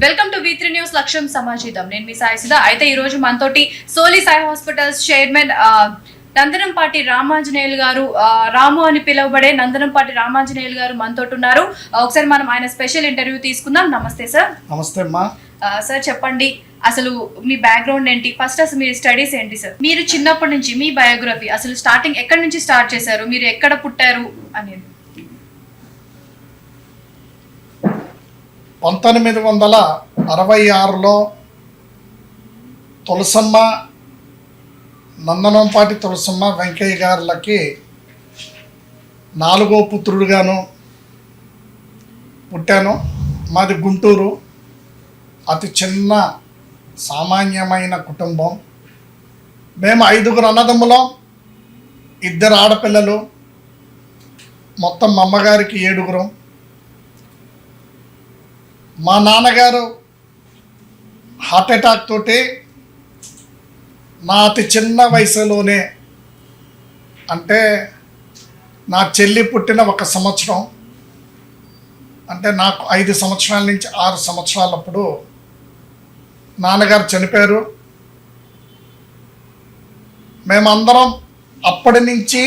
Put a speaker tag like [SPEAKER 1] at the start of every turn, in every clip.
[SPEAKER 1] Welcome to V3 news లక్ష్యం సమాజితం. నేను మీ సాయి సుధా. అయితే ఈ రోజు మనతోటి సోలి సాయి హాస్పిటల్స్ చైర్మన్ నందనంపాటి రామాంజనేయులు గారు, రాము అని పిలువబడే నందనంపాటి రామాంజనేయులు గారు మనతోటి ఉన్నారు. ఒకసారి మనం ఆయన స్పెషల్ ఇంటర్వ్యూ తీసుకుందాం. నమస్తే సార్.
[SPEAKER 2] నమస్తే అమ్మా.
[SPEAKER 1] సార్ చెప్పండి, అసలు మీ బ్యాక్గ్రౌండ్ ఏంటి? ఫస్ట్ అసలు మీరు స్టడీస్ ఏంటి సార్? మీరు చిన్నప్పటి నుంచి మీ బయోగ్రఫీ అసలు స్టార్టింగ్ ఎక్కడి నుంచి స్టార్ట్ చేశారు, మీరు ఎక్కడ పుట్టారు అనేది.
[SPEAKER 2] 1966లో తులసమ్మ, నందనంపాటి తులసమ్మ వెంకయ్య గారులకి 4వ పుత్రుడుగాను పుట్టాను. మాది గుంటూరు. అతి చిన్న సామాన్యమైన కుటుంబం. మేము 5గురు అన్నదమ్ములం, 2 ఆడపిల్లలు, మొత్తం మా అమ్మగారికి 7గురం. మా నాన్నగారు హార్ట్ అటాక్ తోటి నా అతి చిన్న వయసులోనే, అంటే నా చెల్లి పుట్టిన 1 సంవత్సరం, అంటే నాకు 5 సంవత్సరాల నుంచి 6 సంవత్సరాలప్పుడు నాన్నగారు చనిపోయారు. మేమందరం అప్పటి నుంచి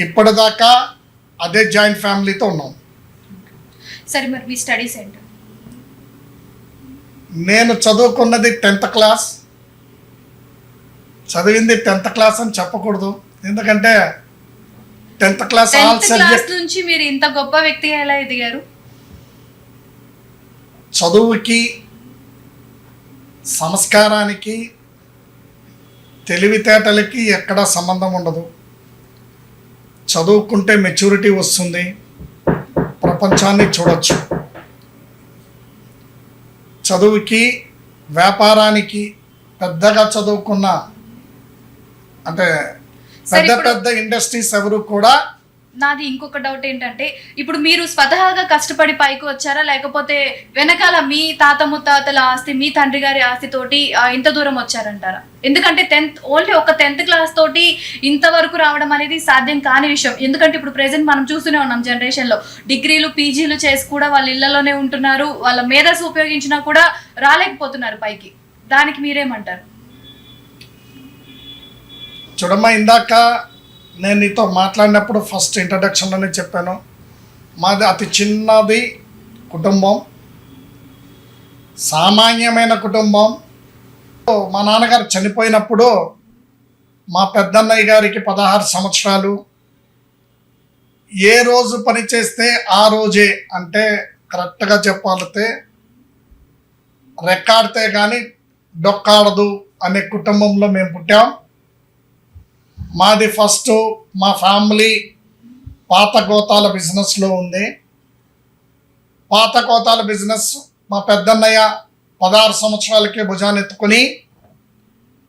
[SPEAKER 2] ఇప్పటిదాకా అదే జాయింట్ ఫ్యామిలీతో ఉన్నాం.
[SPEAKER 1] సరే, మరి మీ స్టడీస్ ఏంటి?
[SPEAKER 2] నేను చదువుకున్నది 10th క్లాస్. చదివింది 10th క్లాస్ అని చెప్పకూడదు, ఎందుకంటే 10th క్లాస్ ఆల్ సబ్జెక్ట్
[SPEAKER 1] నుంచి మీరు ఇంత గొప్ప వ్యక్తిగా ఎలా ఎదిగారు?
[SPEAKER 2] చదువుకి, సంస్కారానికి, తెలివితేటలకి ఎక్కడా సంబంధం ఉండదు. చదువుకుంటే మెచ్యూరిటీ వస్తుంది, ప్రపంచాన్ని చూడొచ్చు. చదువుకి, వ్యాపారానికి పెద్దగా చదువుకున్న, అంటే పెద్ద ఇండస్ట్రీస్ ఎవరు కూడా.
[SPEAKER 1] నాది ఇంకొక డౌట్ ఏంటంటే, ఇప్పుడు మీరు స్వతహాగా కష్టపడి పైకి వచ్చారా, లేకపోతే వెనకాల మీ తాత ముత్తాతల ఆస్తి, మీ తండ్రి గారి ఆస్తి తోటి ఇంత దూరం వచ్చారంటారా? ఎందుకంటే ఓన్లీ ఒక 10th క్లాస్ తోటి ఇంతవరకు రావడం అనేది సాధ్యం కాని విషయం. ఎందుకంటే ఇప్పుడు ప్రెసెంట్ మనం చూస్తూనే ఉన్నాం జనరేషన్లో, డిగ్రీలు పీజీలు చేసి కూడా వాళ్ళ ఇళ్లలోనే ఉంటున్నారు, వాళ్ళ మేధస్సు ఉపయోగించినా కూడా రాలేకపోతున్నారు పైకి. దానికి మీరేమంటారు?
[SPEAKER 2] చూడమ్మా, ఇందాక నేను నీతో మాట్లాడినప్పుడు ఫస్ట్ ఇంట్రడక్షన్లోనే చెప్పాను, మాది అతి చిన్నది కుటుంబం, సామాన్యమైన కుటుంబం. మా నాన్నగారు చనిపోయినప్పుడు మా పెద్దన్నయ్య గారికి 16 సంవత్సరాలు. ఏ రోజు పని చేస్తే ఆ రోజే, అంటే కరెక్ట్గా చెప్పాలితే రెక్కాడితే కానీ డొక్కాడదు అనే కుటుంబంలో మేము పుట్టాం. మాది ఫస్ట్ మా ఫ్యామిలీ పాత గోతాల బిజినెస్లో ఉంది. పాత గోతాల బిజినెస్ మా పెద్దన్నయ్య 16 సంవత్సరాలకే భుజాన్ని ఎత్తుకొని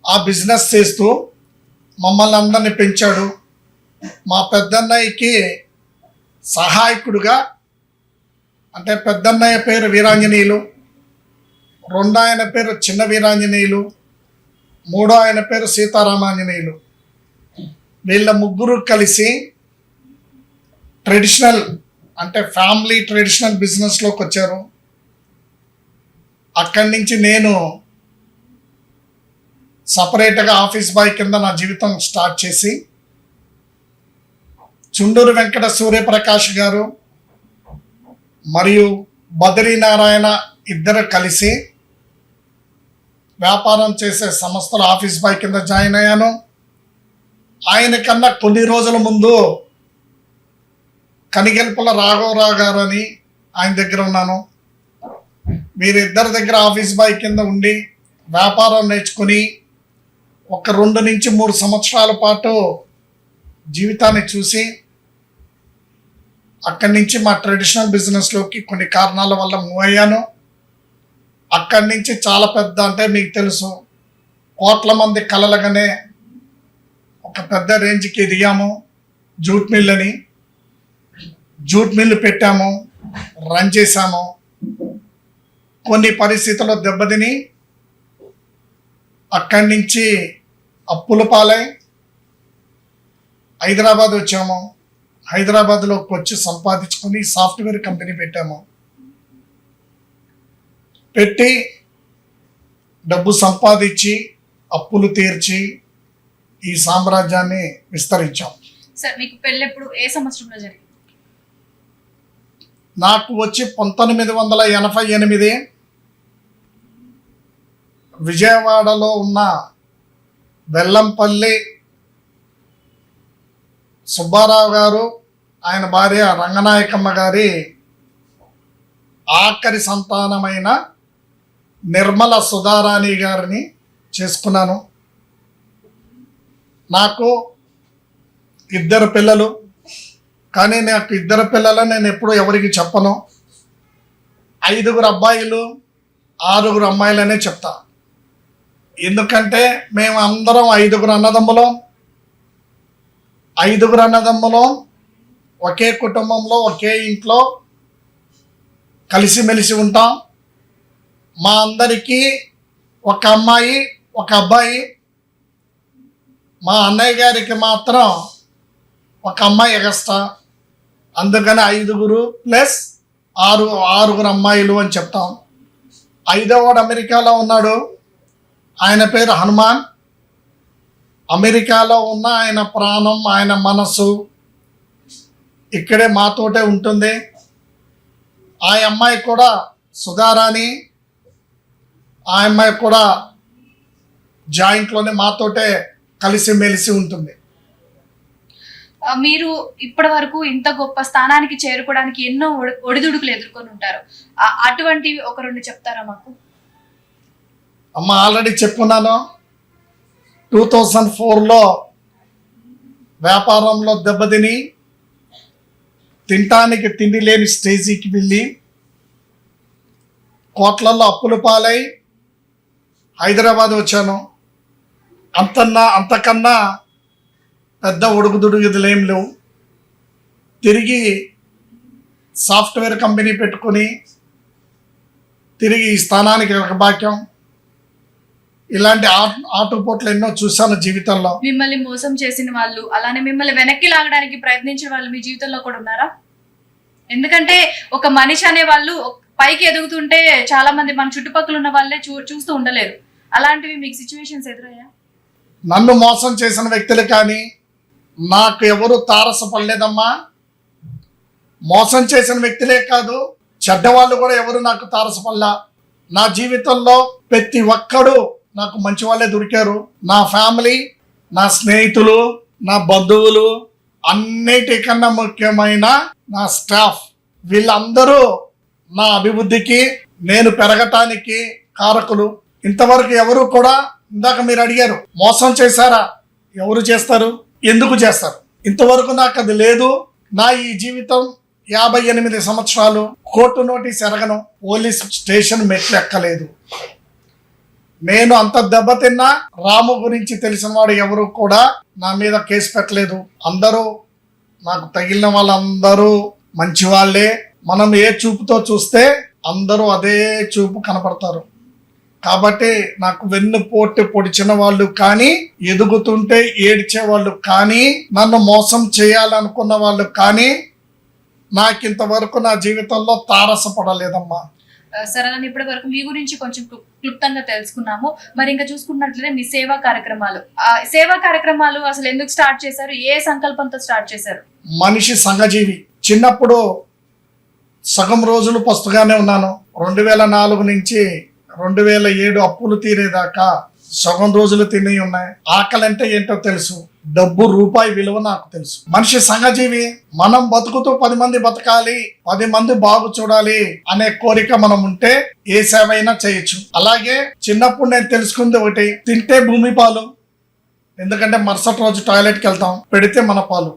[SPEAKER 2] ఆ బిజినెస్ చేస్తూ మమ్మల్ని అందరినీ పెంచాడు. మా పెద్దన్నయ్యకి సహాయకుడుగా, అంటే పెద్దన్నయ్య పేరు వీరాంజనేయులు, రెండో ఆయన పేరు చిన్న వీరాంజనేయులు, మూడో ఆయన పేరు సీతారామాంజనేయులు. వీళ్ళ ముగ్గురు కలిసి ట్రెడిషనల్, అంటే ఫ్యామిలీ ట్రెడిషనల్ బిజినెస్లోకి వచ్చారు. అక్కడి నుంచి నేను సపరేట్గా ఆఫీస్ బాయ్ కింద నా జీవితం స్టార్ట్ చేసి, చుండూరు వెంకట సూర్యప్రకాష్ గారు మరియు బద్రీనారాయణ ఇద్దరు కలిసి వ్యాపారం చేసే సంస్థలో ఆఫీస్ బాయ్ కింద జాయిన్ అయ్యాను. ఆయన కన్నా కొన్ని రోజుల ముందు కనిగెల్పల రాఘవరావు గారు అని ఆయన దగ్గర ఉన్నాను. వీరిద్దరి దగ్గర ఆఫీస్ బాయ్ కింద ఉండి వ్యాపారం నేర్చుకుని ఒక 2 నుంచి 3 సంవత్సరాల పాటు జీవితాన్ని చూసి, అక్కడి నుంచి మా ట్రెడిషనల్ బిజినెస్లోకి కొన్ని కారణాల వల్ల మూవ్ అయ్యాను. అక్కడి నుంచి చాలా పెద్ద, అంటే మీకు తెలుసు, కోట్ల మంది కలలుగానే ఒక పెద్ద రేంజ్కి ఎదిగాము. జూట్ మిల్ అని జూట్ మిల్లు పెట్టాము, రన్ చేశాము. కొన్ని పరిస్థితుల్లో దెబ్బతిని అక్కడి నుంచి అప్పుల పాలై హైదరాబాద్ వచ్చాము. హైదరాబాద్లోకి వచ్చి సంపాదించుకొని సాఫ్ట్వేర్ కంపెనీ పెట్టాము. పెట్టి డబ్బు సంపాదించి అప్పులు తీర్చి ఈ సామ్రాజ్యాన్ని విస్తరించాం.
[SPEAKER 1] సార్ మీకు పెళ్ళి ఎప్పుడు ఏ సంవత్సరంలో జరిగింది?
[SPEAKER 2] నాకు వచ్చి 1988 విజయవాడలో ఉన్న బెల్లంపల్లి సుబ్బారావు గారు, ఆయన భార్య రంగనాయకమ్మ గారి ఆఖరి సంతానమైన నిర్మల సుధారాణి గారిని చేసుకున్నాను. నాకు 2 పిల్లలు, కానీ నాకు 2 పిల్లలు నేను ఎప్పుడు ఎవరికి చెప్పను. 5 అబ్బాయిలు 6 అమ్మాయిలనే చెప్తా. ఎందుకంటే మేము అందరం 5 అన్నదమ్ములం. 5 అన్నదమ్ములం ఒకే కుటుంబంలో ఒకే ఇంట్లో కలిసిమెలిసి ఉంటాం. మా అందరికీ ఒక అమ్మాయి ఒక అబ్బాయి. మా అన్నయ్య గారికి మాత్రం ఒక అమ్మాయి ఎగస్ట్రా. అందుకని 5 ప్లస్ 6 అమ్మాయిలు అని చెప్తాం. 5వవాడు అమెరికాలో ఉన్నాడు. ఆయన పేరు హనుమాన్. అమెరికాలో ఉన్న ఆయన ప్రాణం, ఆయన మనసు ఇక్కడే మాతోటే ఉంటుంది. ఆ అమ్మాయి కూడా సుధారాణి, ఆ అమ్మాయి కూడా జాయింట్లోనే మాతోటే కలిసిమెలిసి ఉంటుంది.
[SPEAKER 1] మీరు ఇప్పటి వరకు ఇంత గొప్ప స్థానానికి చేరుకోవడానికి ఎన్నో ఒడిదుడుకులు ఎదుర్కొని ఉంటారు. అటువంటివి 1-2 చెప్తారా మాకు?
[SPEAKER 2] అమ్మ ఆల్రెడీ చెప్పుకున్నాను. 2004లో వ్యాపారంలో దెబ్బతిని తినటానికి తిండి లేని స్టేజీకి వెళ్ళి కోట్లల్లో అప్పులు పాలై హైదరాబాద్ వచ్చాను. అంతకన్నా పెద్ద ఒడుగుదుడుగుదులు ఏం లేవు. తిరిగి సాఫ్ట్వేర్ కంపెనీ పెట్టుకొని తిరిగి ఈ స్థానానికి ఒక భాగ్యం. ఇలాంటి ఆటుపోట్లు ఎన్నో చూశాను జీవితంలో.
[SPEAKER 1] మిమ్మల్ని మోసం చేసిన వాళ్ళు, అలానే మిమ్మల్ని వెనక్కి లాగడానికి ప్రయత్నించిన వాళ్ళు మీ జీవితంలో కూడా ఉన్నారా? ఎందుకంటే ఒక మనిషి అనే వాళ్ళు పైకి ఎదుగుతుంటే చాలా మంది మన చుట్టుపక్కల ఉన్న వాళ్ళే చూస్తూ ఉండలేరు. అలాంటివి మీకు సిచ్యువేషన్స్ ఎదురయ్యా?
[SPEAKER 2] నన్ను మోసం చేసిన వ్యక్తులు కానీ నాకు ఎవరు తారసపడలేదమ్మా. మోసం చేసిన వ్యక్తులే కాదు, చెడ్డవాళ్ళు కూడా ఎవరు నాకు తారసపడలా. నా జీవితంలో ప్రతి ఒక్కడు నాకు మంచి వాళ్ళే దొరికారు. నా ఫ్యామిలీ, నా స్నేహితులు, నా బంధువులు, అన్నిటికన్నా ముఖ్యమైన నా స్టాఫ్, వీళ్ళందరూ నా అభివృద్ధికి, నేను పెరగటానికి కారకులు. ఇంతవరకు ఎవరు కూడా, ఇందాక మీరు అడిగారు మోసం చేశారా? ఎవరు చేస్తారు? ఎందుకు చేస్తారు? ఇంతవరకు నాకు అది లేదు. నా ఈ జీవితం 58 సంవత్సరాలు కోర్టు నోటీస్ ఎరగను, పోలీస్ స్టేషన్ మెట్లు ఎక్కలేదు. నేను అంత దెబ్బతిన్నా రాము గురించి తెలిసిన వాడు ఎవరు కూడా నా మీద కేసు పెట్టలేదు. అందరూ నాకు తగిలిన వాళ్ళందరూ మంచి వాళ్ళే. మనం ఏ చూపుతో చూస్తే అందరూ అదే చూపు కనపడతారు. కాబట్టి నాకు వెన్నుపోటు పొడిచిన వాళ్ళు కానీ, ఎదుగుతుంటే ఏడ్చే వాళ్ళు కానీ, నన్ను మోసం చేయాలనుకున్న వాళ్ళు కానీ నాకింతవరకు నా జీవితంలో తారసపడలేదమ్మా.
[SPEAKER 1] సరే, ఇప్పటి వరకు మీ గురించి కొంచెం క్లుప్తంగా తెలుసుకున్నాము. మరి ఇంకా చూసుకున్నట్లయితే మీ సేవా కార్యక్రమాలు అసలు ఎందుకు స్టార్ట్ చేశారు? ఏ సంకల్పంతో స్టార్ట్ చేశారు?
[SPEAKER 2] మనిషి సంఘజీవి. చిన్నప్పుడు సగం రోజులు పస్తుగానే ఉన్నాను. 2004 నుంచి 2007 అప్పులు తీరేదాకా సగం రోజులు తిని ఉన్నాయి. ఆకలి అంటే ఏంటో తెలుసు, డబ్బు రూపాయి విలువ నాకు తెలుసు. మనిషి సంఘజీవి. మనం బతుకుతూ 10 మంది బతకాలి, 10 మంది బాగు చూడాలి అనే కోరిక మనం ఉంటే ఏ సేవ అయినా చేయొచ్చు. అలాగే చిన్నప్పుడు నేను తెలుసుకుంది ఒకటి, తింటే భూమి పాలు. ఎందుకంటే మరుసటి రోజు టాయిలెట్కి వెళ్తాం, పెడితే మన పాలు.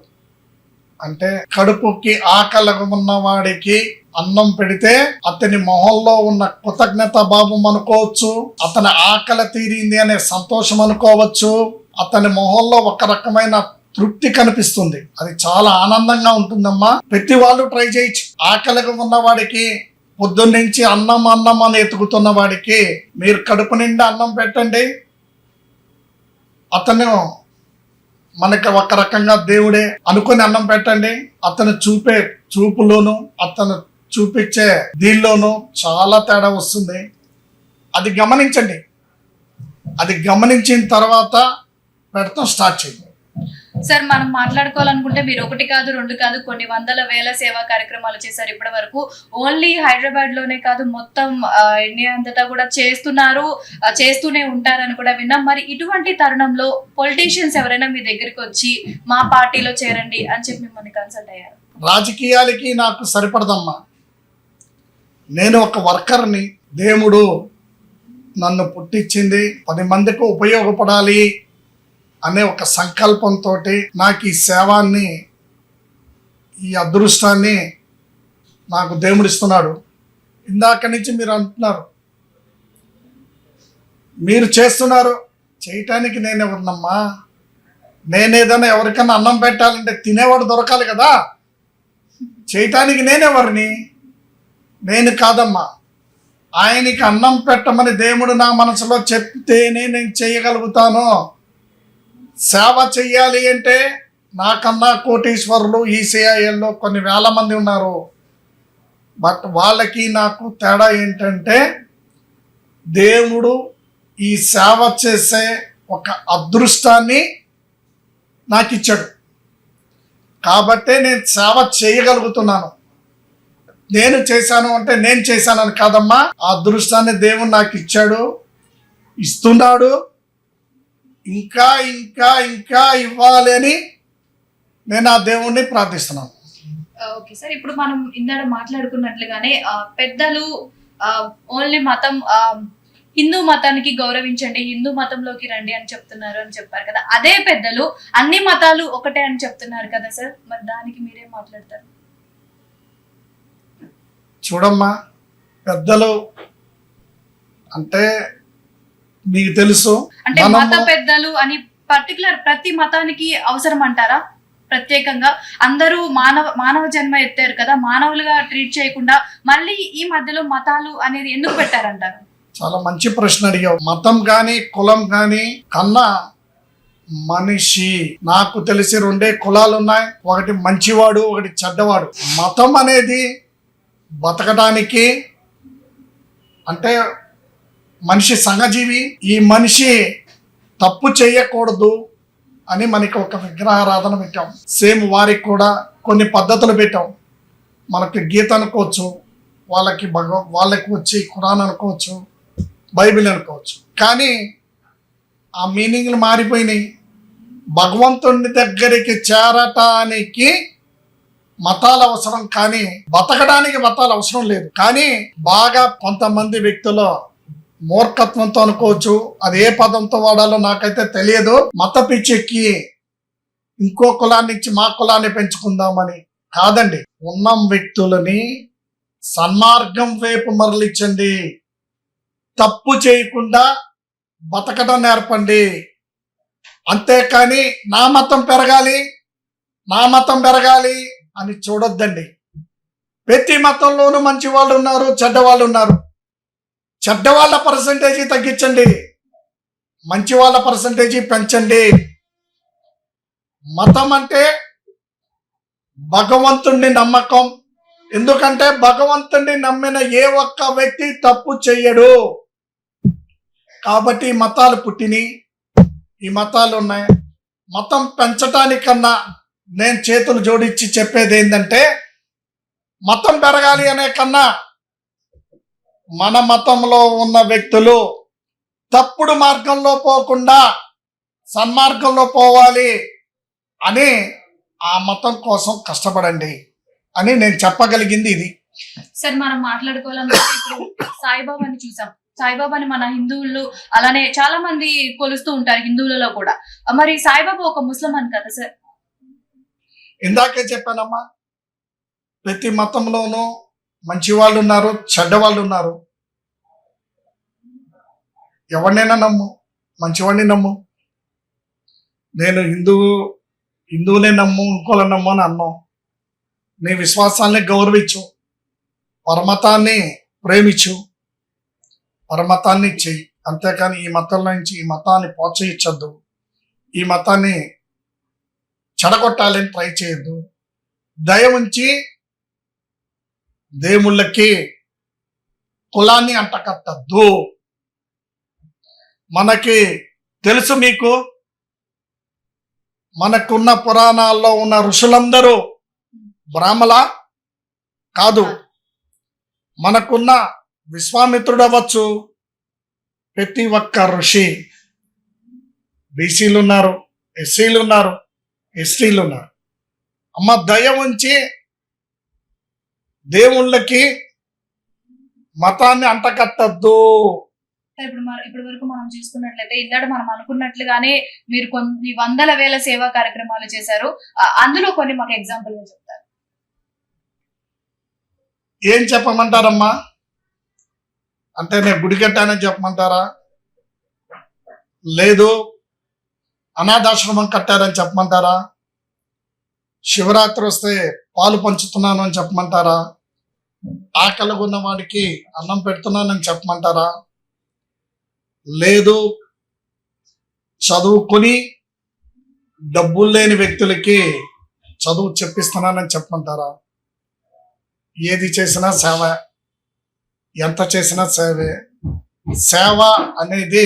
[SPEAKER 2] అంటే కడుపుకి ఆకలి ఉన్న వాడికి అన్నం పెడితే అతని మొహంలో ఉన్న కృతజ్ఞత భావం అనుకోవచ్చు, అతని ఆకలి తీరింది అనే సంతోషం అనుకోవచ్చు, అతని మొహంలో ఒక రకమైన తృప్తి కనిపిస్తుంది. అది చాలా ఆనందంగా ఉంటుందమ్మా. ప్రతి వాళ్ళు ట్రై చేయొచ్చు. ఆకలిగా ఉన్న వాడికి, పొద్దున్నుంచి అన్నం అని ఎతుకుతున్న వాడికి మీరు కడుపు నిండా అన్నం పెట్టండి, అతను మనకి ఒక రకంగా దేవుడే అనుకుని అన్నం పెట్టండి. అతను చూపులోను, అతను చూపించే దీనిలోనూ చాలా తేడా వస్తుంది. అది గమనించండి. అది గమనించిన తర్వాత పెడతాం, స్టార్ట్ చేయండి.
[SPEAKER 1] సార్, మనం మాట్లాడుకోవాలనుకుంటే మీరు ఒకటి కాదు, రెండు కాదు, కొన్ని వందల వేల సేవా కార్యక్రమాలు చేశారు ఇప్పటి వరకు. ఓన్లీ హైదరాబాద్ లోనే కాదు, మొత్తం ఇండియా అంతటా కూడా చేస్తున్నారు, చేస్తూనే ఉంటారని కూడా విన్నాం. మరి ఇటువంటి తరుణంలో పొలిటీషియన్స్ ఎవరైనా మీ దగ్గరికి వచ్చి మా పార్టీలో చేరండి అని చెప్పి మిమ్మల్ని కన్సల్ట్ అయ్యారు?
[SPEAKER 2] రాజకీయాలకి నాకు సరిపడదమ్మా. నేను ఒక వర్కర్ని. దేవుడు నన్ను పుట్టించింది 10 మందికి ఉపయోగపడాలి అనే ఒక సంకల్పంతో నాకు ఈ సేవాన్ని, ఈ అదృష్టాన్ని నాకు దేవుడు ఇస్తున్నాడు. ఇందాక నుంచి మీరు అంటున్నారు, మీరు చేస్తున్నారు, చేయటానికి నేను ఎవరినమ్మా? నేనేదైనా ఎవరికైనా అన్నం పెట్టాలంటే తినేవాడు దొరకాలి కదా. చేయటానికి నేనెవరిని? నేను కాదమ్మా. ఆయనకి అన్నం పెట్టమని దేవుడు నా మనసులో చెప్తేనే నేను చేయగలుగుతాను. సేవ చెయ్యాలి అంటే నాకన్నా కోటీశ్వరులు ఈ సిఐఎల్లో కొన్ని వేల మంది ఉన్నారు. బట్ వాళ్ళకి నాకు తేడా ఏంటంటే, దేవుడు ఈ సేవ చేసే ఒక అదృష్టాన్ని నాకు ఇచ్చాడు. కాబట్టే నేను సేవ చేయగలుగుతున్నాను. నేను చేశాను అంటే నేను చేశానని కాదమ్మా, ఆ అదృష్టాన్ని దేవుడు నాకు ఇచ్చాడు, ఇస్తున్నాడు. ఇంకా ఇంకా ఇంకా ఇవ్వాలి అని నేను ఆ దేవుణ్ణి ప్రార్థిస్తున్నాను.
[SPEAKER 1] ఓకే సార్, ఇప్పుడు మనం ఇందాక మాట్లాడుకున్నట్లుగానే పెద్దలు ఓన్లీ మతం, హిందూ మతానికి గౌరవించండి, హిందూ మతంలోకి రండి అని చెప్తున్నారు అని చెప్పారు కదా. అదే పెద్దలు అన్ని మతాలు ఒకటే అని చెప్తున్నారు కదా సార్, మరి దానికి మీరేం మాట్లాడతారు?
[SPEAKER 2] చూడమ్మా, పెద్దలు అంటే మీకు తెలుసు,
[SPEAKER 1] అంటే మత పెద్దలు అని పర్టికులర్ ప్రతి మతానికి అవసరం అంటారా? ప్రత్యేకంగా అందరూ మానవ జన్మ ఎత్తారు కదా, మానవులుగా ట్రీట్ చేయకుండా మళ్ళీ ఈ మధ్యలో మతాలు అనేది ఎందుకు పెట్టారంటారు?
[SPEAKER 2] చాలా మంచి ప్రశ్న అడిగావు. మతం కానీ కులం కానీ కన్నా మనిషి, నాకు తెలిసి 2 కులాలు ఉన్నాయి. ఒకటి మంచివాడు, ఒకటి చెడ్డవాడు. మతం అనేది బతకడానికి, అంటే మనిషి సంఘజీవి, ఈ మనిషి తప్పు చేయకూడదు అని మనకి ఒక విగ్రహారాధన పెట్టాం. సేమ్ వారికి కూడా కొన్ని పద్ధతులు పెట్టాం. మనకి గీత అనుకోవచ్చు, వాళ్ళకి వచ్చి ఖురాన్ అనుకోవచ్చు, బైబిల్ అనుకోవచ్చు. కానీ ఆ మీనింగ్లు మారిపోయినాయి. భగవంతుని దగ్గరికి చేరటానికి మతాలు అవసరం, కానీ బతకడానికి మతాలు అవసరం లేదు. కానీ బాగా కొంతమంది వ్యక్తుల మూర్ఖత్వంతో అనుకోవచ్చు, అది ఏ పదంతో వాడాలో నాకైతే తెలియదు, మత పిచ్చెక్కి ఇంకో కులాన్ని ఇచ్చి మా కులాన్ని పెంచుకుందామని కాదండి. ఉన్న వ్యక్తులని సన్మార్గం వైపు మరలించండి. తప్పు చేయకుండా బతకడం నేర్పండి. అంతేకాని నా మతం పెరగాలి అని చూడొద్దండి. ప్రతి మతంలోనూ మంచి వాళ్ళు ఉన్నారు, చెడ్డవాళ్ళు ఉన్నారు. చెడ్డవాళ్ళ పర్సంటేజీ తగ్గించండి, మంచి వాళ్ళ పర్సంటేజీ పెంచండి. మతం అంటే భగవంతుణ్ణి నమ్మకం. ఎందుకంటే భగవంతుణ్ణి నమ్మిన ఏ ఒక్క వ్యక్తి తప్పు చెయ్యడు. కాబట్టి మతాలు పుట్టినాయి, ఈ మతాలు ఉన్నాయి. మతం పెంచటానికన్నా నేను చేతులు జోడించి చెప్పేది ఏంటంటే, మతం పెరగాలి అనే కన్నా మన మతంలో ఉన్న వ్యక్తులు తప్పుడు మార్గంలో పోకుండా సన్మార్గంలో పోవాలి అని ఆ మతం కోసం కష్టపడండి అని నేను చెప్పగలిగింది ఇది.
[SPEAKER 1] సార్, మనం మాట్లాడుకోవాలనుకుంటే ఇప్పుడు సాయిబాబాని చూసాం. సాయిబాబాని మన హిందువులు అలానే చాలా మంది కొలుస్తూ ఉంటారు, హిందువులలో కూడా. మరి సాయిబాబా ఒక ముస్లిం అని కదా సార్?
[SPEAKER 2] ఇందాకే చెప్పానమ్మా, ప్రతి మతంలోనూ మంచి వాళ్ళు ఉన్నారు, చెడ్డవాళ్ళు ఉన్నారు. ఎవరినైనా నమ్ము, మంచివాడిని నమ్ము. నేను హిందువులే నమ్ము, ఇంకోళ్ళని నమ్ము అని అన్నాం. నీ విశ్వాసాన్ని గౌరవించు, పరమతాన్ని ప్రేమించు, పరమతాన్ని చెయ్యి. అంతేకాని ఈ మతంలో నుంచి ఈ మతాన్ని ప్రోత్సహించద్దు, ఈ మతాన్ని చెడగొట్టాలని ట్రై చేయొద్దు. దయ ఉంచి దేవుళ్ళకి కులాన్ని అంటకట్టద్దు. మనకి తెలుసు మీకు, మనకున్న పురాణాల్లో ఉన్న ఋషులందరూ బ్రాహ్మల కాదు. మనకున్న విశ్వామిత్రుడు అవ్వచ్చు, ప్రతి ఒక్క ఋషి బీసీలు ఉన్నారు, ఎస్సీలు ఉన్నారు, ఎస్టీలు ఉన్నారు. అమ్మ దయ ఉంచి దేవుళ్ళకి మతాన్ని అంటకట్టద్దు.
[SPEAKER 1] ఇప్పుడు వరకు మనం చూసుకున్నట్లయితే ఇందాక మనం అనుకున్నట్లుగానే మీరు కొన్ని వందల వేల సేవా కార్యక్రమాలు చేశారు. అందులో కొన్ని మాకు ఎగ్జాంపుల్ గా చెప్తారు.
[SPEAKER 2] ఏం చెప్పమంటారమ్మా? అంటే నేను గుడి కట్టానని చెప్పమంటారా? లేదు అనాథాశ్రమం కట్టారని చెప్పమంటారా? శివరాత్రి వస్తే పాలు పంచుతున్నాను అని చెప్పమంటారా? ఆకలిగా ఉన్న వాడికి అన్నం పెడుతున్నానని చెప్పమంటారా? లేదు చదువుకుని డబ్బులు లేని వ్యక్తులకి చదువు చెప్పిస్తున్నానని చెప్పమంటారా? ఏది చేసినా సేవ, ఎంత చేసినా సేవే. సేవ అనేది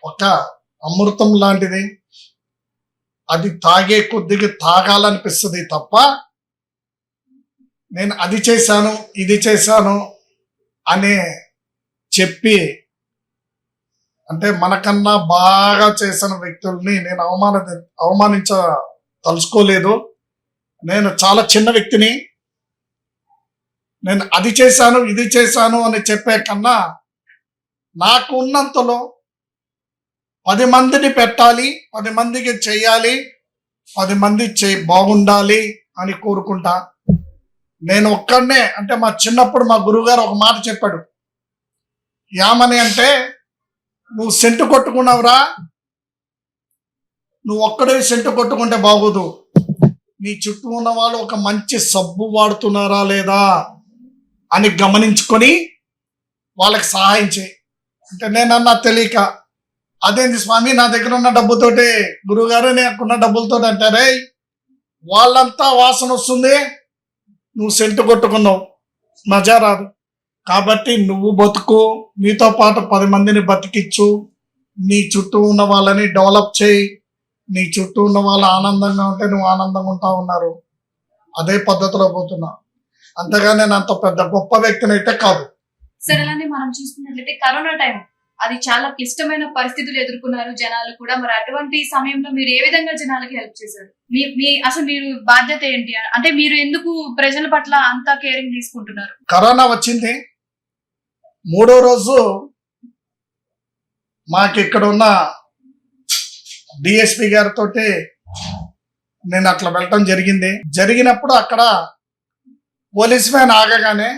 [SPEAKER 2] ఒక అమృతం లాంటిది. అది తాగే కొద్దిగా తాగాలనిపిస్తుంది తప్ప నేను అది చేశాను ఇది చేశాను అని చెప్పి, అంటే మనకన్నా బాగా చేసిన వ్యక్తుల్ని నేను అవమానించ తలుచుకోలేదు. నేను చాలా చిన్న వ్యక్తిని. నేను అది చేశాను ఇది చేశాను అని చెప్పే కన్నా నాకు ఉన్నంతలో 10 మందిని పెట్టాలి, 10 మందికి చెయ్యాలి, 10 మంది బాగుండాలి అని కోరుకుంటా. నేను ఒక్కడనే, అంటే మా చిన్నప్పుడు మా గురువుగారు ఒక మాట చెప్పాడు. ఏమని అంటే, నువ్వు సెంటు కొట్టుకున్నావురా, నువ్వు ఒక్కడే సెంటు కొట్టుకుంటే బాగోదు, నీ చుట్టూ ఉన్న వాళ్ళు ఒక మంచి సబ్బు వాడుతున్నారా లేదా అని గమనించుకొని వాళ్ళకి సహాయం చేయి. అంటే నేనన్నా తెలియక, అదేంటి స్వామి నా దగ్గర ఉన్న డబ్బుతోటి, గురువుగారు నాకున్న డబ్బులతో అంటారే, వాళ్ళంతా వాసన వస్తుంది, నువ్వు సెంటు కొట్టుకున్నావు, మజా రాదు. కాబట్టి నువ్వు బతుకు, నీతో పాటు 10 మందిని బతికిచ్చు, నీ చుట్టూ ఉన్న వాళ్ళని డెవలప్ చేయి, నీ చుట్టూ ఉన్న వాళ్ళు ఆనందంగా ఉంటే నువ్వు ఆనందంగా ఉంటా ఉన్నారు. అదే పద్ధతిలో పోతున్నా. అంతగా నేను అంత పెద్ద గొప్ప వ్యక్తిని అయితే కాదు.
[SPEAKER 1] సరే, అలానే మనం చూసుకున్నట్లయితే కరోనా టైం అది చాలా క్లిష్టమైన పరిస్థితులు ఎదుర్కొన్నారు జనాలు కూడా. మరి అటువంటి సమయంలో మీరు ఏ విధంగా జనాలకి హెల్ప్ చేశారు? అసలు మీరు బాధ్యత ఏంటి? అంటే మీరు ఎందుకు ప్రజల పట్ల అంత కేరింగ్ తీసుకుంటున్నారు?
[SPEAKER 2] కరోనా వచ్చింది 3వ రోజు మాకు ఇక్కడ ఉన్న డిఎస్పి గారితో నేను అట్లా వెళ్ళటం జరిగింది. జరిగినప్పుడు అక్కడ పోలీస్ వ్యాన్ ఆగగానే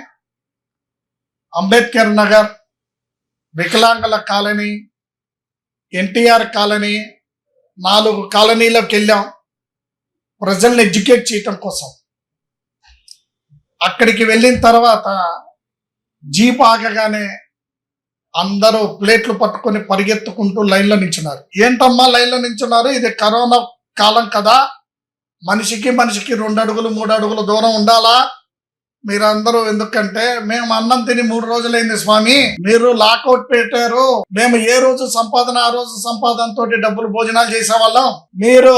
[SPEAKER 2] అంబేద్కర్ నగర్, వికలాంగుల కాలనీ, ఎన్టీఆర్ కాలనీ, 4 కాలనీలోకి వెళ్ళాం ప్రజల్ని ఎడ్యుకేట్ చేయటం కోసం. అక్కడికి వెళ్ళిన తర్వాత జీప్ ఆగగానే అందరూ ప్లేట్లు పట్టుకొని పరిగెత్తుకుంటూ లైన్లో నించున్నారు. ఏంటమ్మా లైన్లో నించున్నారు? ఇది కరోనా కాలం కదా, మనిషికి 2 అడుగులు 3 అడుగులు దూరం ఉండాలా? మీరందరూ ఎందుకంటే, మేము అన్నం తిని 3 రోజులైంది స్వామి, మీరు లాకౌట్ పెట్టారు, మేము ఏ రోజు సంపాదన ఆ రోజు సంపాదన తోటి డబ్బులు భోజనాలు చేసేవాళ్ళం, మీరు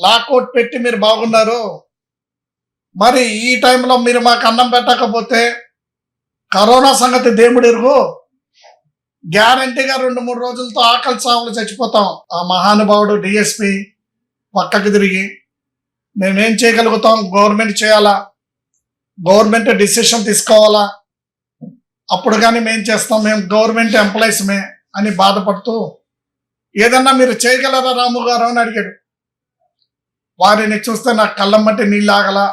[SPEAKER 2] లాకౌట్ పెట్టి మీరు బాగున్నారు, మరి ఈ టైంలో మీరు మాకు అన్నం పెట్టకపోతే కరోనా సంగతి దేవుడు ఎరుగు, గ్యారంటీగా 2-3 రోజులతో ఆకలి సావులు చచ్చిపోతాం. ఆ మహానుభావుడు డిఎస్పి పక్కకి తిరిగి, మేమేం చేయగలుగుతాం, గవర్నమెంట్ చేయాలా, గవర్నమెంట్ డిసిషన్ తీసుకోవాలా, అప్పుడు కానీ మేము చేస్తాం, మేము గవర్నమెంట్ ఎంప్లాయీస్మే అని బాధపడుతూ, ఏదన్నా మీరు చేయగలరా రాము గారు అని అడిగాడు. వారిని చూస్తే నాకు కళ్ళమ్మటి నీళ్ళు ఆగలా.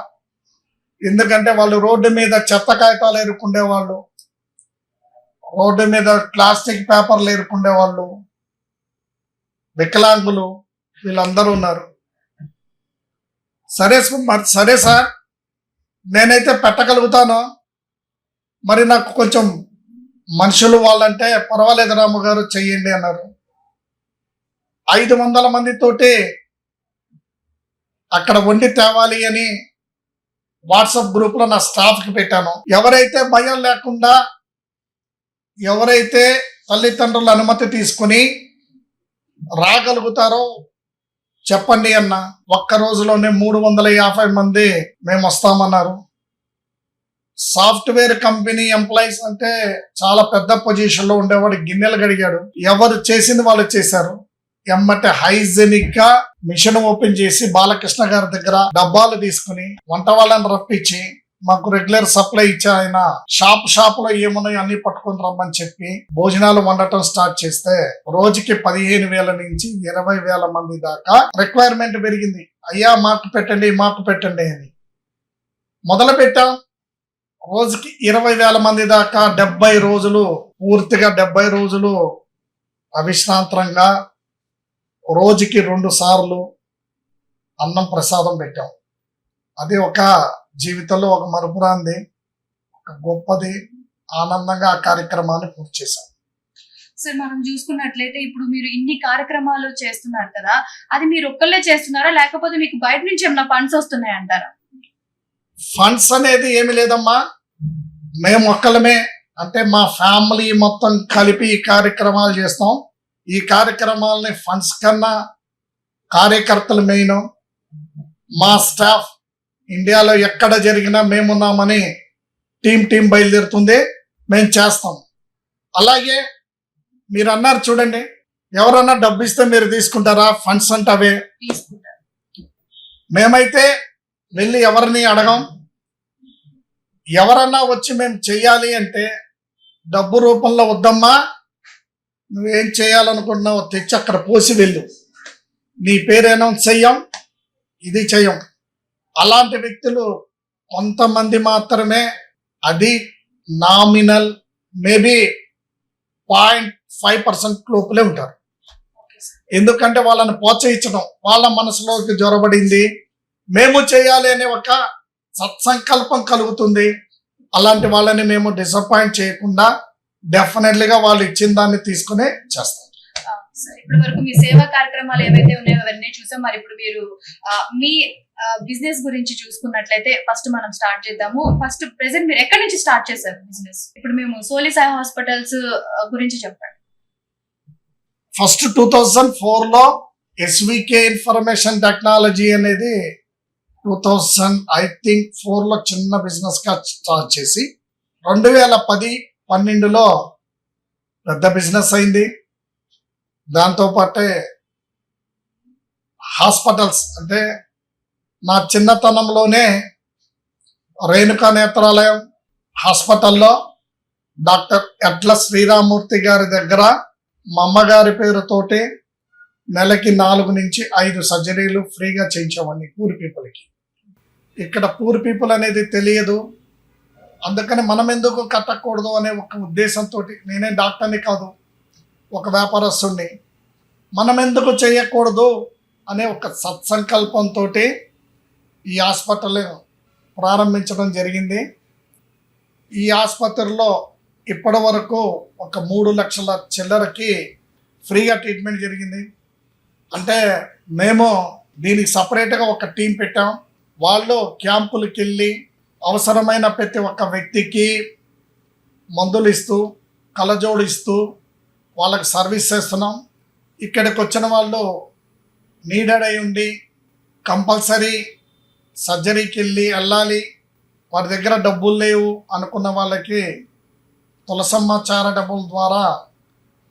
[SPEAKER 2] ఎందుకంటే వాళ్ళు రోడ్డు మీద చెత్త కాగితాలు ఏరుకుండేవాళ్ళు, రోడ్డు మీద ప్లాస్టిక్ పేపర్లు ఏరుకుండేవాళ్ళు, వికలాంగులు, వీళ్ళందరూ ఉన్నారు. సరే సార్, నేనైతే పెట్టగలుగుతాను, మరి నాకు కొంచెం మనుషులు వాళ్ళంటే పర్వాలేదు రాము గారు చెయ్యండి అన్నారు. 500 మందితోటి అక్కడ వండి తేవాలి అని వాట్సాప్ గ్రూప్ లో నా స్టాఫ్ కి పెట్టాను. ఎవరైతే భయం లేకుండా ఎవరైతే తల్లిదండ్రుల అనుమతి తీసుకుని రాగలుగుతారో చెప్పండి అన్న. ఒక్క రోజులోనే 350 మంది మేము వస్తామన్నారు. సాఫ్ట్వేర్ కంపెనీ ఎంప్లాయీస్ అంటే చాలా పెద్ద పొజిషన్ లో ఉండేవాడు గిన్నెలు గడిగాడు. ఎవరు చేసింది వాళ్ళు చేశారు. ఎమ్మటే హైజెనిక్ గా మిషన్ ఓపెన్ చేసి బాలకృష్ణ గారి దగ్గర డబ్బాలు తీసుకుని వంట వాళ్ళని రప్పించి మాకు రెగ్యులర్ సప్లై ఇచ్చే ఆయన షాప్ లో ఏమున్నాయో అన్ని పట్టుకొని రమ్మని చెప్పి భోజనాలు వండటం స్టార్ట్ చేస్తే రోజుకి 15,000 నుంచి 20,000 మంది దాకా రిక్వైర్మెంట్ పెరిగింది. అయ్యా మాకు పెట్టండి అని మొదలు పెట్టాం. రోజుకి 20,000 మంది దాకా 70 రోజులు పూర్తిగా 70 రోజులు అవిశ్రాంతంగా రోజుకి 2 సార్లు అన్నం ప్రసాదం పెట్టాం. అది ఒక జీవితంలో ఒక మరుపురాంది, ఒక గొప్పది, ఆనందంగా ఆ కార్యక్రమాన్ని పూర్తి చేశాం.
[SPEAKER 1] సార్ మనం చూసుకున్నట్లయితే ఇప్పుడు మీరు ఇన్ని కార్యక్రమాలు చేస్తున్నారు కదా, అది మీరు ఒక్కళ్ళే చేస్తున్నారా లేకపోతే మీకు బయట నుంచి ఏమైనా ఫండ్స్ వస్తున్నాయంటారా?
[SPEAKER 2] ఫండ్స్ అనేది ఏమి లేదమ్మా, మేము ఒక్కళ్ళమే. అంటే మా ఫ్యామిలీ మొత్తం కలిపి ఈ కార్యక్రమాలు చేస్తాం. ఈ కార్యక్రమాలని ఫండ్స్ కన్నా కార్యకర్తలు మెయిన్. మా స్టాఫ్ ఇండియాలో ఎక్కడ జరిగినా మేమున్నామని టీం బయలుదేరుతుంది, మేము చేస్తాం. అలాగే మీరు అన్నారు చూడండి, ఎవరన్నా డబ్బు ఇస్తే మీరు తీసుకుంటారా? ఫండ్స్ అంటే అవే
[SPEAKER 1] తీసుకుంటారు.
[SPEAKER 2] మేమైతే వెళ్ళి ఎవరిని అడగం. ఎవరన్నా వచ్చి మేము చెయ్యాలి అంటే డబ్బు రూపంలో వద్దమ్మా, నువ్వేం చేయాలనుకుంటున్నావో తెచ్చి అక్కడ పోసి వెళ్ళు, నీ పేరు అనౌన్స్ చెయ్యం, ఇది చెయ్యం. అలాంటి వ్యక్తులు కొంతమంది మాత్రమే. అది నామినల్, మేబీ 0.5% లోపలే ఉంటారు. ఎందుకంటే వాళ్ళని ప్రోత్సహించడం, వాళ్ళ మనసులోకి జ్వరబడింది, మేము చేయాలి అనే ఒక సత్సంకల్పం కలుగుతుంది. అలాంటి వాళ్ళని మేము డిసప్పాయింట్ చేయకుండా డెఫినెట్లీగా వాళ్ళు ఇచ్చిన దాన్ని తీసుకునే చేస్తాం.
[SPEAKER 1] ఇప్పటి వరకు మీ సేవా కార్యక్రమాలు ఏవైతే ఉన్నాయో అవన్నీ చూసాం. మరి ఇప్పుడు మీరు మీ బిజినెస్ గురించి చూసుకున్నట్లయితే ఫస్ట్ మనం స్టార్ట్ చేద్దాము. ఫస్ట్ ప్రెసెంట్ మీరు ఎక్కడి నుంచి స్టార్ట్ చేశారు బిజినెస్? ఇప్పుడు మేము సోలి సాయి హాస్పిటల్స్ గురించి చెప్పండి.
[SPEAKER 2] ఫస్ట్ 2004 లో ఎస్వికే ఇన్ఫర్మేషన్ టెక్నాలజీ అనేది 2004 లో చిన్న బిజినెస్ గా స్టార్ట్ చేసి 2010-12లో పెద్ద బిజినెస్ అయింది. దాంతోపాటే హాస్పిటల్స్ అంటే నా చిన్నతనంలోనే రేణుకా నేత్రాలయం హాస్పిటల్లో డాక్టర్ ఎడ్ల శ్రీరామూర్తి గారి దగ్గర మా అమ్మగారి పేరుతోటి నెలకి 4 నుంచి 5 సర్జరీలు ఫ్రీగా చేయించామండి పూర్ పీపుల్కి. ఇక్కడ పూర్ పీపుల్ అనేది తెలియదు, అందుకని మనం ఎందుకు కట్టకూడదు అనే ఒక ఉద్దేశంతో, నేనే డాక్టర్ని కాదు, ఒక వ్యాపారస్తుడిని, మనం ఎందుకు చేయకూడదు అనే ఒక సత్సంకల్పంతో ఈ హాస్పిటల్ ప్రారంభించడం జరిగింది. ఈ ఆసుపత్రిలో ఇప్పటి వరకు ఒక 3 లక్షల చిల్లరకి ఫ్రీగా ట్రీట్మెంట్ జరిగింది. అంటే మేము దీనికి సపరేట్గా ఒక టీం పెట్టాం. వాళ్ళు క్యాంపులకు వెళ్ళి అవసరమైన ప్రతి ఒక్క వ్యక్తికి మందులు ఇస్తూ కళ్ళజోడు ఇస్తూ వాళ్ళకి సర్వీస్ చేస్తున్నాం. ఇక్కడికి వచ్చిన వాళ్ళు నీడెడ్ అయి ఉండి కంపల్సరీ సర్జరీకి వెళ్ళాలి, వారి దగ్గర డబ్బులు లేవు అనుకున్న వాళ్ళకి తులసమ్మ చారిటబుల్ ద్వారా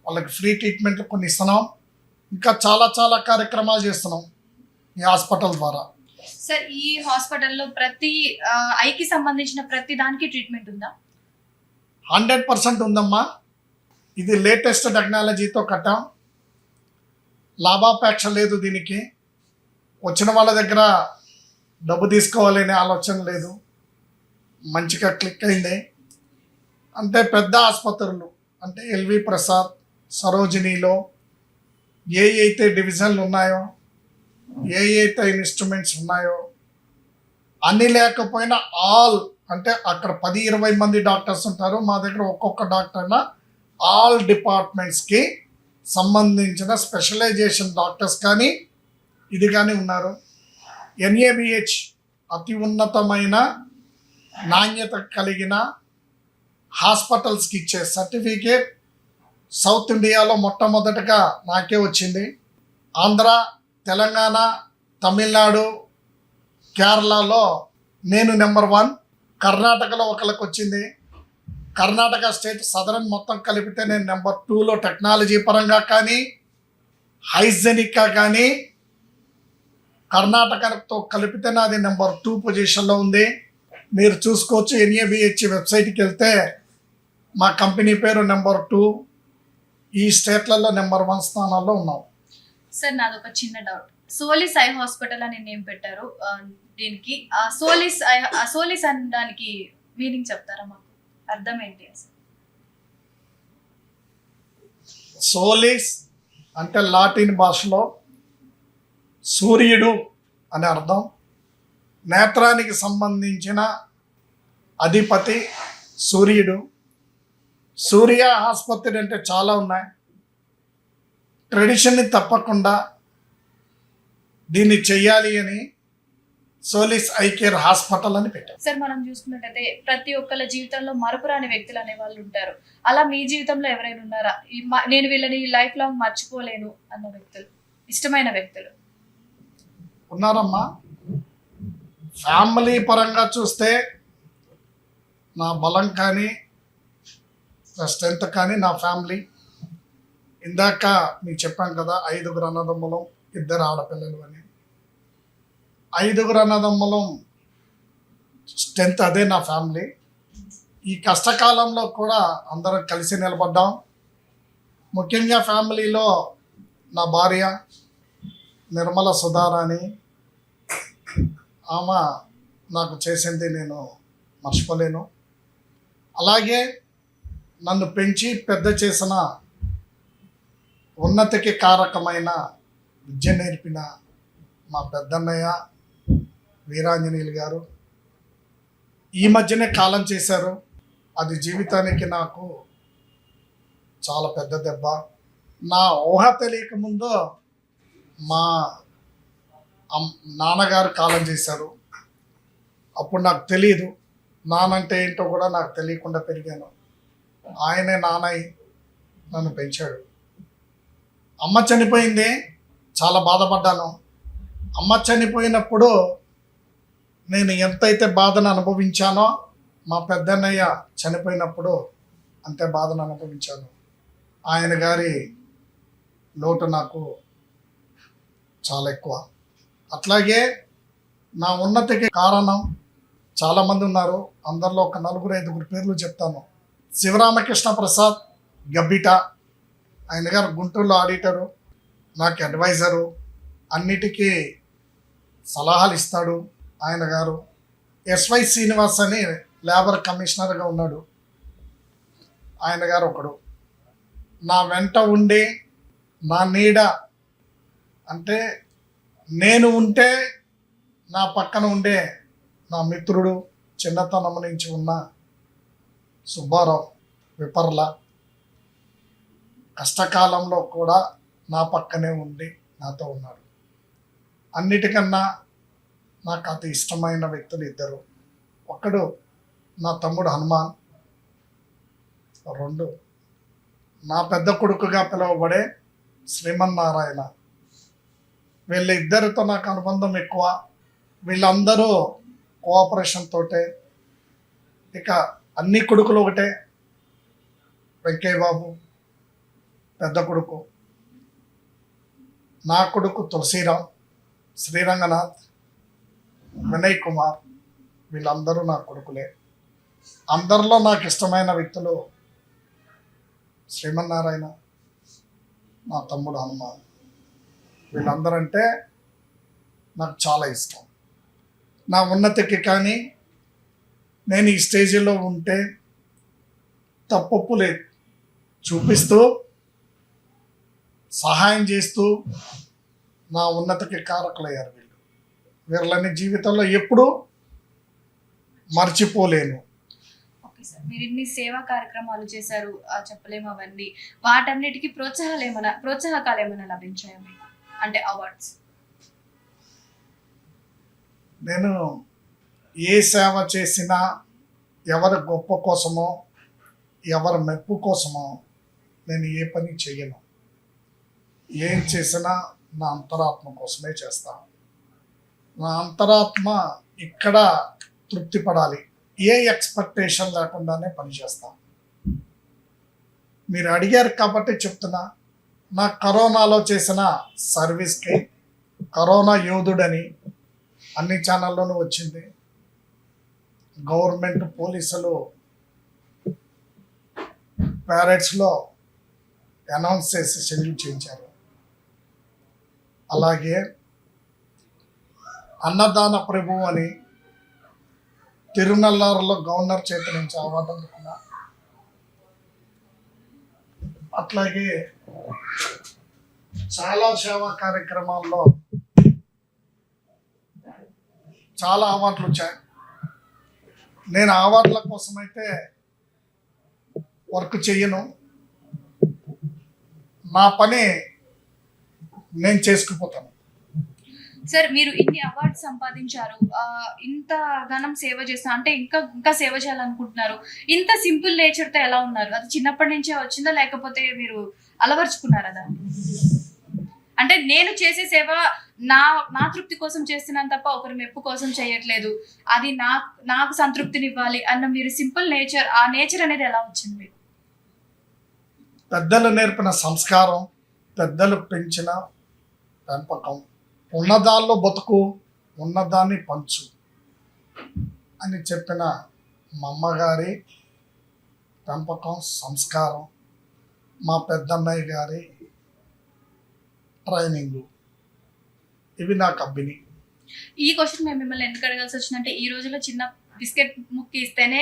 [SPEAKER 2] వాళ్ళకి ఫ్రీ ట్రీట్మెంట్ కొన్ని ఇస్తున్నాం. ఇంకా చాలా కార్యక్రమాలు చేస్తున్నాం ఈ హాస్పిటల్ ద్వారా.
[SPEAKER 1] సార్ ఈ హాస్పిటల్లో ప్రతి ఐకి సంబంధించిన ప్రతి దానికి ట్రీట్మెంట్ ఉందా?
[SPEAKER 2] 100% ఉందమ్మా. ఇది లేటెస్ట్ టెక్నాలజీతో కట్టాం. లాభాపేక్ష లేదు దీనికి. వచ్చిన వాళ్ళ దగ్గర డబ్బు తీసుకోవాలనే ఆలోచన లేదు. మంచిగా క్లిక్ అయింది. అంటే పెద్ద ఆసుపత్రులు అంటే ఎల్వి ప్రసాద్, సరోజినీలో ఏ అయితే డివిజన్లు ఉన్నాయో, ఏ అయితే ఇన్స్ట్రుమెంట్స్ ఉన్నాయో అన్ని లేకపోయినా ఆల్ అంటే అక్కడ 10-20 మంది డాక్టర్స్ ఉంటారు. మా దగ్గర ఒక్కొక్క డాక్టర్న ఆల్ డిపార్ట్మెంట్స్కి సంబంధించిన స్పెషలైజేషన్ డాక్టర్స్ కానీ ఇది కానీ ఉన్నారు. NABH అతి ఉన్నతమైన నాణ్యత కలిగిన హాస్పిటల్స్కి ఇచ్చే సర్టిఫికేట్ సౌత్ ఇండియాలో మొట్టమొదటగా నాకే వచ్చింది. ఆంధ్ర, తెలంగాణ, తమిళనాడు, కేరళలో నేను నెంబర్ 1. కర్ణాటకలో ఒకళ్ళకి వచ్చింది. కర్ణాటక స్టేట్ సదరన్ మొత్తం కలిపితే నేను నెంబర్ 2లో టెక్నాలజీ పరంగా కానీ హైజెనిక్గా కానీ కర్ణాటకతో కలిపితే నాది నెంబర్ 2 పొజిషన్లో ఉంది. మీరు చూసుకోవచ్చు, NABH వెబ్సైట్కి వెళ్తే మా కంపెనీ పేరు నెంబర్ 2, ఈ స్టేట్లలో నెంబర్ 1 స్థానాల్లో ఉన్నాం.
[SPEAKER 1] సార్ నాది ఒక చిన్న డౌట్. సోలిస్ ఐ హాస్పిటల్ అని నేమ్ పెట్టారు దీనికి. సోలిస్ అనడానికి మీనింగ్ చెప్తారా మాకు? అర్థం ఏంటి అసలు?
[SPEAKER 2] సోలిస్ అంటే లాటిన్ భాషలో సూర్యుడు అని అర్థం. నేత్రానికి సంబంధించిన అధిపతి సూర్యుడు. సూర్య ఆసుపత్రి అంటే చాలా ఉన్నాయి. ట్రెడిషన్ని తప్పకుండా దీన్ని చెయ్యాలి అని సోలిస్ ఐ కేర్ హాస్పిటల్ అని పెట్టారు.
[SPEAKER 1] సార్ మనం చూసుకున్నట్టయితే ప్రతి ఒక్కళ్ళ జీవితంలో మరపురాని వ్యక్తులు అనే వాళ్ళు ఉంటారు. అలా మీ జీవితంలో ఎవరైనా ఉన్నారా? నేను వీళ్ళని లైఫ్ లాంగ్ మర్చిపోలేను అన్న వ్యక్తులు, ఇష్టమైన వ్యక్తులు?
[SPEAKER 2] ఉన్నారమ్మా. ఫ్యామిలీ పరంగా చూస్తే నా బలం కానీ నా స్ట్రెంత్ కానీ నా ఫ్యామిలీ. ఇందాక మీకు చెప్పాను కదా 5 అన్నదమ్ములం, 2 ఆడపిల్లలు అని. 5 అన్నదమ్ములం స్ట్రెంత్ అదే నా ఫ్యామిలీ. ఈ కష్టకాలంలో కూడా అందరం కలిసి నిలబడ్డాం. ముఖ్యంగా ఫ్యామిలీలో నా భార్య నిర్మల సుధారాణి, ఆమె నాకు చేసింది నేను మర్చిపోలేను. అలాగే నన్ను పెంచి పెద్ద చేసిన, ఉన్నతికి కారకమైన విద్య నేర్పిన మా పెద్దన్నయ్య వీరాంజనేయులు గారు ఈ మధ్యనే కాలం చేశారు. అది జీవితానికి నాకు చాలా పెద్ద దెబ్బ. నా ఊహ తెలియక ముందు మా నాన్నగారు కాలం చేశారు. అప్పుడు నాకు తెలియదు నానంటే ఏంటో కూడా నాకు తెలియకుండా పెరిగాను. ఆయనే నాన్నయ్య నన్ను పెంచాడు. అమ్మ చనిపోయింది, చాలా బాధపడ్డాను. అమ్మ చనిపోయినప్పుడు నేను ఎంతైతే బాధను అనుభవించానో మా పెద్దన్నయ్య చనిపోయినప్పుడు అంతే బాధను అనుభవించాను. ఆయన గారి లోటు నాకు చాలా ఎక్కువ. అట్లాగే నా ఉన్నతికి కారణం చాలామంది ఉన్నారు. అందరిలో ఒక 4-5 పేర్లు చెప్తాను. శివరామకృష్ణ ప్రసాద్ గబ్బిట, ఆయన గారు గుంటూరులో ఆడిటరు, నాకు అడ్వైజరు, అన్నిటికీ సలహాలు ఇస్తాడు ఆయన గారు. SY శ్రీనివాస్ అని లేబర్ కమిషనర్గా ఉన్నాడు, ఆయన గారు ఒకడు. నా వెంట ఉండి నా నీడ, అంటే నేను ఉంటే నా పక్కన ఉండే నా మిత్రుడు, చిన్నతనం నుంచి ఉన్న సుబ్బారావు విపర్ల, కష్టకాలంలో కూడా నా పక్కనే ఉండి నాతో ఉన్నాడు. అన్నిటికన్నా నాకు అతి ఇష్టమైన వ్యక్తులు 2. ఒకడు నా తమ్ముడు హనుమాన్, 2 నా పెద్ద కొడుకుగా పిలువబడే శ్రీమన్నారాయణ. వీళ్ళిద్దరితో నాకు అనుబంధం ఎక్కువ. వీళ్ళందరూ కోఆపరేషన్ తోటే. ఇక అన్ని కొడుకులు ఒకటే. వెంకయ్య బాబు పెద్ద కొడుకు, నా కొడుకు తులసిరామ్, శ్రీరంగనాథ్, వినయ్ కుమార్, వీళ్ళందరూ నా కొడుకులే. అందరిలో నాకు ఇష్టమైన వ్యక్తులు శ్రీమన్నారాయణ, నా తమ్ముడు హనుమాన్. వీళ్ళందరంటే నాకు చాలా ఇష్టం. నా ఉన్నతికి కానీ నేను ఈ స్టేజీలో ఉంటే తప్పొప్పులే చూపిస్తూ సహాయం చేస్తూ నా ఉన్నతికి కారకులయ్యారు వీళ్ళు. వీళ్ళని జీవితంలో ఎప్పుడూ మర్చిపోలేను.
[SPEAKER 1] ఓకే సార్, మీరు ఇన్ని సేవా కార్యక్రమాలు చేశారు, చెప్పలేము అవన్నీ. వాటన్నిటికీ ప్రోత్సాహకాలు ఏమైనా లభించాయా మీకు? అంటే అవార్డ్స్?
[SPEAKER 2] నేను ఏ సేవ చేసినా ఎవరి గొప్ప కోసమో ఎవరి మెప్పు కోసమో నేను ఏ పని చెయ్యను. ఏం చేసినా నా అంతరాత్మ కోసమే చేస్తాను. నా అంతరాత్మ ఇక్కడ తృప్తి పడాలి. ఏ ఎక్స్పెక్టేషన్ లేకుండానే పనిచేస్తాను. మీరు అడిగారు కాబట్టి చెప్తున్నా. నా కరోనాలో చేసిన సర్వీస్కి కరోనా యోధుడని అన్ని ఛానల్లోనూ వచ్చింది. గవర్నమెంట్ పోలీసులు ప్యారెట్స్లో అనౌన్స్ చేసి సెల్యూట్ చేయించారు. అలాగే అన్నదాన ప్రభు అని తిరునల్లారులో గవర్నర్ చేత నుంచి అవార్డు అందుకున్నా. అట్లాగే చాలా సేవా కార్యక్రమాల్లో చాలా అవార్డులు వచ్చాయి. నేను అవార్డుల కోసమైతే వర్క్ చెయ్యను. నా పని నేను చేసుకుపోతాను.
[SPEAKER 1] సార్, మీరు ఇన్ని అవార్డ్స్ సంపాదించారు, ఇంత ఘనం సేవ చేస్తా అంటే ఇంకా ఇంకా సేవ చేయాలనుకుంటున్నారు. ఇంత సింపుల్ నేచర్ తో ఎలా ఉన్నారు? అది చిన్నప్పటి నుంచే వచ్చిందా లేకపోతే మీరు అలవర్చుకున్నారా దాన్ని? అంటే నేను చేసే సేవ నా తృప్తి కోసం చేస్తున్నాను తప్ప ఒకరి మెప్పు కోసం చేయట్లేదు, అది నాకు సంతృప్తినివ్వాలి అన్న మీరు సింపుల్ నేచర్, ఆ నేచర్ అనేది ఎలా వచ్చింది మీకు?
[SPEAKER 2] పెద్దలు నేర్పిన సంస్కారం, పెద్దలు పెంచిన పెంపకం. ఉన్నదాల్లో బతుకు, ఉన్నదాన్ని పంచు అని చెప్పిన మా అమ్మగారి పెంపకం, సంస్కారం, మా పెద్దన్నయ్య గారి ట్రైనింగు, ఇవి నాకు అబ్బిని.
[SPEAKER 1] ఈ క్వశ్చన్ మేము మిమ్మల్ని ఎందుకు అడగాల్సి వచ్చిందంటే, ఈ రోజుల్లో చిన్న బిస్కెట్ ముక్కి ఇస్తేనే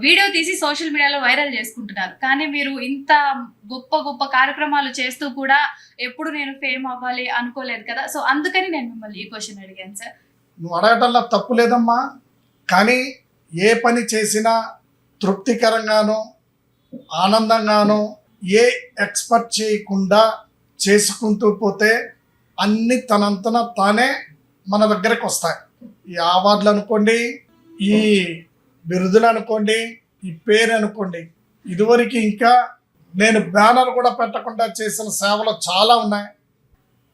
[SPEAKER 1] వీడియో తీసి సోషల్ మీడియాలో వైరల్ చేసుకుంటున్నారు. కానీ మీరు ఇంత గొప్ప గొప్ప కార్యక్రమాలు చేస్తూ కూడా ఎప్పుడు నేను ఫేమ్ అవ్వాలి అనుకోలేదు కదా. సో అందుకని నేను మిమ్మల్ని ఈ క్వశ్చన్ అడిగాను సార్.
[SPEAKER 2] నువ్వు అడగటంలో తప్పు లేదమ్మా, కానీ ఏ పని చేసినా తృప్తికరంగానో ఆనందంగానో ఏ ఎక్స్పెక్ట్ చేయకుండా చేసుకుంటూ పోతే అన్ని తనంతన తానే మన దగ్గరకు వస్తాయి. ఈ అవార్డులు అనుకోండి, ఈ బిరుదులు అనుకోండి, ఈ పేరు అనుకోండి. ఇదివరకు ఇంకా నేను బ్యానర్ కూడా పెట్టకుండా చేసిన సేవలు చాలా ఉన్నాయి.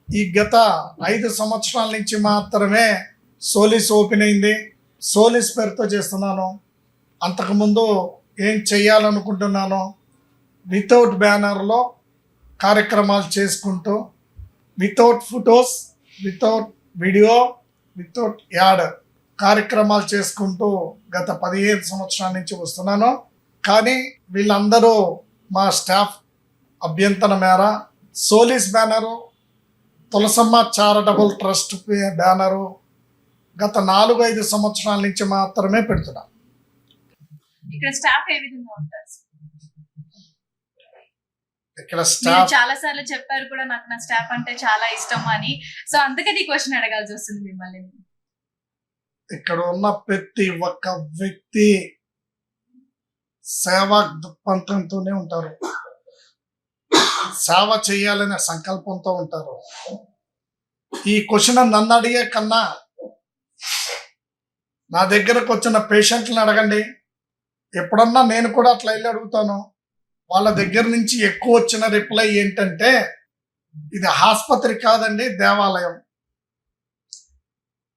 [SPEAKER 2] ఈ గత 5 సంవత్సరాల నుంచి మాత్రమే సోలీస్ ఓపెన్ అయింది. సోలీస్ పేరుతో చేస్తున్నాను. అంతకుముందు ఏం చేయాలనుకుంటున్నానో వితౌట్ బ్యానర్లో కార్యక్రమాలు చేసుకుంటూ, without photos, without video, without add కార్యక్రమాలు చేసుకుంటూ గత 15 సంవత్సరాల నుంచి వస్తున్నాను. కానీ వీళ్ళందరూ మా స్టాఫ్ అభ్యంతర మేర సోలీస్ banner, Tulasamma charitable trust banner గత 4-5 సంవత్సరాల నుంచి మాత్రమే పెడుతున్నా.
[SPEAKER 1] ఇక్కడ స్టాఫ్ ఏ విధంగా ఉంటారు?
[SPEAKER 2] ఇక్కడ స్టాఫ్
[SPEAKER 1] చాలా సార్లు చెప్పారు కూడా, నాకు నా స్టాఫ్ అంటే చాలా ఇష్టం అని. సో అందుకని ఈ క్వశ్చన్ అడగాల్సి వస్తుంది మిమ్మల్ని.
[SPEAKER 2] ఇక్కడ ఉన్న ప్రతి ఒక్క వ్యక్తి సేవా దృక్పథంతోనే ఉంటారు. సేవ చేయాలనే సంకల్పంతో ఉంటారు. ఈ క్వశ్చన్ నన్ను అడిగే కన్నా నా దగ్గరకు వచ్చిన పేషెంట్లను అడగండి. ఎప్పుడన్నా నేను కూడా అట్లా వెళ్ళి అడుగుతాను. వాళ్ళ దగ్గర నుంచి ఎక్కువ వచ్చిన రిప్లై ఏంటంటే, ఇది ఆసుపత్రి కాదండి, దేవాలయం.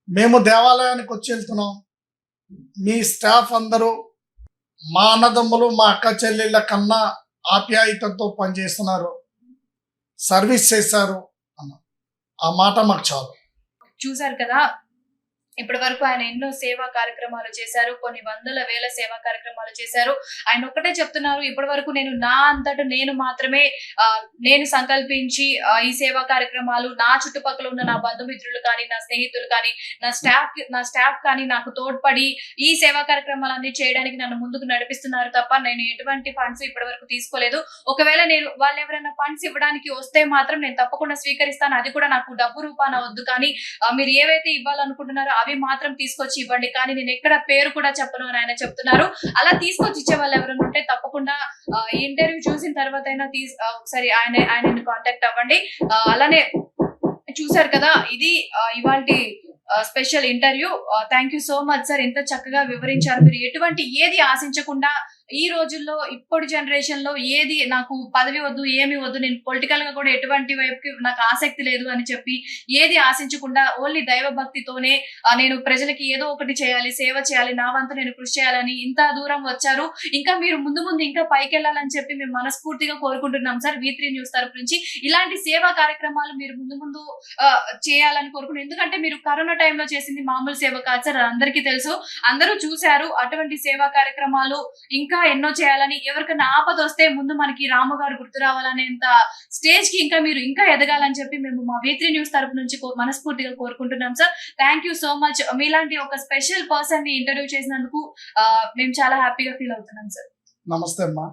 [SPEAKER 2] మేము దేవాలయానికి వచ్చి వెళ్తున్నాం. మీ స్టాఫ్ అందరూ మా అన్నదమ్ములు, మా అక్క చెల్లెళ్ళ కన్నా ఆప్యాయతతో పనిచేస్తున్నారు, సర్వీస్ చేశారు అన్న ఆ మాట మాకు చాలు.
[SPEAKER 1] చూసారు కదా, ఇప్పటి వరకు ఆయన ఎన్నో సేవా కార్యక్రమాలు చేశారు, కొన్ని వందల వేల సేవా కార్యక్రమాలు చేశారు. ఆయన ఒక్కటే చెప్తున్నారు, ఇప్పటి వరకు నేను నా అంతటా నేను మాత్రమే నేను సంకల్పించి ఈ సేవా కార్యక్రమాలు నా చుట్టుపక్కల ఉన్న నా బంధుమిత్రులు కానీ, నా స్నేహితులు కానీ, నా స్టాఫ్ కానీ నాకు తోడ్పడి ఈ సేవా కార్యక్రమాలన్నీ చేయడానికి నన్ను ముందుకు నడిపిస్తున్నారు తప్ప నేను ఎటువంటి ఫండ్స్ ఇప్పటి వరకు తీసుకోలేదు. ఒకవేళ వాళ్ళు ఎవరైనా ఫండ్స్ ఇవ్వడానికి వస్తే మాత్రం నేను తప్పకుండా స్వీకరిస్తాను. అది కూడా నాకు డబ్బు రూపాన వద్దు, కానీ మీరు ఏవైతే ఇవ్వాలనుకుంటున్నారో అవి మాత్రం తీసుకొచ్చి ఇవ్వండి, కానీ నేను ఎక్కడ పేరు కూడా చెప్పను అని ఆయన చెప్తున్నారు. అలా తీసుకొచ్చి ఇచ్చే వాళ్ళు ఎవరైనా ఉంటే తప్పకుండా ఈ ఇంటర్వ్యూ చూసిన తర్వాత అయినా ఒకసారి ఆయనని కాంటాక్ట్ అవ్వండి. అలానే చూసారు కదా, ఇది ఇవాల్టి special interview. Thank you so much sir, ఇంత చక్కగా వివరించారు. మీరు ఎటువంటి ఏది ఆశించకుండా ఈ రోజుల్లో ఇప్పుడు జనరేషన్ లో ఏది నాకు పదవి వద్దు ఏమి వద్దు, నేను పొలిటికల్ గా కూడా ఎటువంటి వైపుకి నాకు ఆసక్తి లేదు అని చెప్పి ఏది ఆశించకుండా ఓన్లీ దైవ భక్తితోనే నేను ప్రజలకి ఏదో ఒకటి చేయాలి, సేవ చేయాలి, నా వంతు నేను కృషి చేయాలని ఇంత దూరం వచ్చారు. ఇంకా మీరు ముందు ముందు ఇంకా పైకి వెళ్ళాలని చెప్పి మేము మనస్ఫూర్తిగా కోరుకుంటున్నాం సార్. V3 న్యూస్ తరపు నుంచి ఇలాంటి సేవా కార్యక్రమాలు మీరు ముందు ముందు చేయాలని కోరుకుంటున్నాం. ఎందుకంటే మీరు కరోనా టైంలో చేసింది మామూలు సేవ కాదు సార్, అందరికీ తెలుసు, అందరూ చూశారు. అటువంటి సేవా కార్యక్రమాలు ఇంకా ఎన్నో చేయాలని, ఎవరికైనా ఆపద వస్తే ముందు మనకి రాము గారు గుర్తు రావాలనేంత స్టేజ్ కి ఇంకా మీరు ఇంకా ఎదగాలని చెప్పి మేము మా V3 న్యూస్ తరపు నుంచి మనస్ఫూర్తిగా కోరుకుంటున్నాం sir. Thank you so much. మీలాంటి ఒక స్పెషల్ పర్సన్ ని ఇంటర్వ్యూ చేసినందుకు మేము చాలా హ్యాపీగా ఫీల్ అవుతున్నాం సార్.
[SPEAKER 2] నమస్తే అమ్మా.